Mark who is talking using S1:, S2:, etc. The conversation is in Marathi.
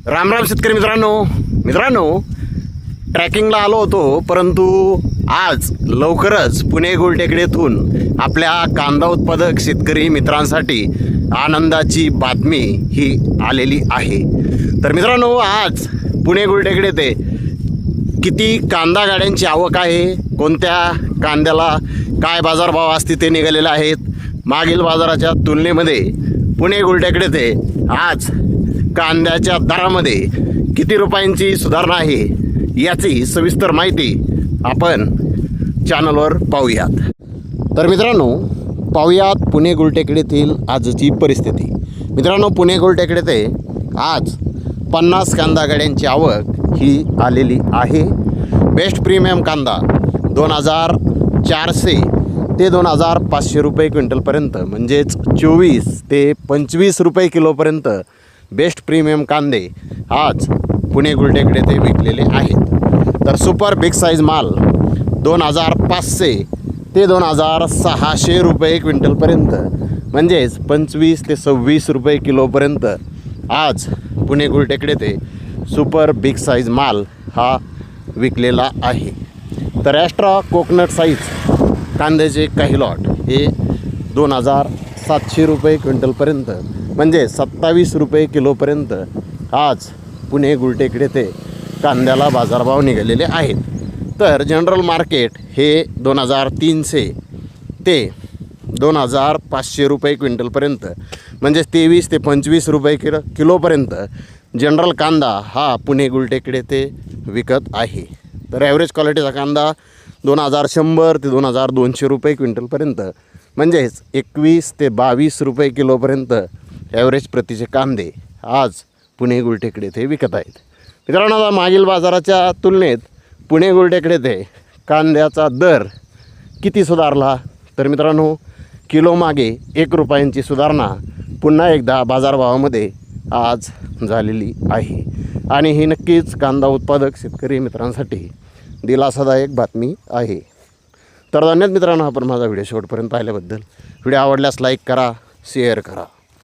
S1: राम राम शेतकरी मित्रांनो ट्रॅकिंगला आलो होतो, परंतु आज लवकरच पुणे गुलटेकडीतून आपल्या कांदा उत्पादक शेतकरी मित्रांसाठी आनंदाची बातमी ही आलेली आहे। तर मित्रांनो, आज पुणे गुलटेकडे ते किती कांदा गाड्यांची आवक आहे, कोणत्या कांद्याला काय बाजारभाव असते ते निघालेले आहेत। मागील बाजाराच्या तुलनेमध्ये पुणे गुलटेकडे ते आज कांद्याच्या दरामध्ये किती रुपयांची सुधारणा आहे याची सविस्तर माहिती आपण चॅनलवर पाहूयात। तर मित्रांनो, पाहूयात पुणे गुलटेकडीतील आजची परिस्थिती। मित्रांनो, पुणे गुलटेकडे ते आज 50 कांदा गाड्यांची आवक ही आलेली आहे। बेस्ट प्रीमियम कांदा 2400 ते 2500 रुपये क्विंटलपर्यंत, म्हणजेच 24 ते 25 रुपये किलोपर्यंत बेस्ट प्रीमियम कांदे आज पुणे गुलटेकडे ते विकलेले आहेत। तर सुपर बिग साईज माल 2500 ते 2600 रुपये क्विंटलपर्यंत, म्हणजेच 25 ते 26 रुपये किलोपर्यंत आज पुणे गुलटेकडे ते सुपर बिग साईज माल हा विकलेला आहे। तर ॲस्ट्रा कोकोनट साईज कांद्याचे काही लॉट हे 2700 रुपये क्विंटलपर्यंत, म्हणजे 27 रुपये किलोपर्यंत आज पुणे गुलटेकडे ते कांद्याला बाजारभाव निघालेले आहेत। तर जनरल मार्केट हे 2300 ते 2500 रुपये क्विंटलपर्यंत, म्हणजे 23 ते 25 रुपये किलोपर्यंत जनरल कांदा हा पुणे गुलटेकडे ते विकत आहे। तर ॲव्हरेज क्वालिटीचा कांदा 2100 ते 2200 रुपये क्विंटलपर्यंत, म्हणजेच 21 ते 22 रुपये किलोपर्यंत ॲव्हरेज प्रतीचे कांदे आज पुणे गुलटेकडे ते विकत आहेत। मित्रांनो, आता मागील बाजाराच्या तुलनेत पुणे गुलटेकडे ते कांद्याचा दर किती सुधारला, तर मित्रांनो, किलोमागे 1 रुपयांची सुधारणा पुन्हा एकदा बाजारभावामध्ये आज झालेली आहे। आणि ही नक्कीच कांदा उत्पादक शेतकरी मित्रांसाठी दिलासादायक बातमी आहे। तर धन्यवाद मित्रांनो, आपण माझा व्हिडिओ शेवटपर्यंत पाहिल्याबद्दल। व्हिडिओ आवडल्यास लाईक करा, शेअर करा।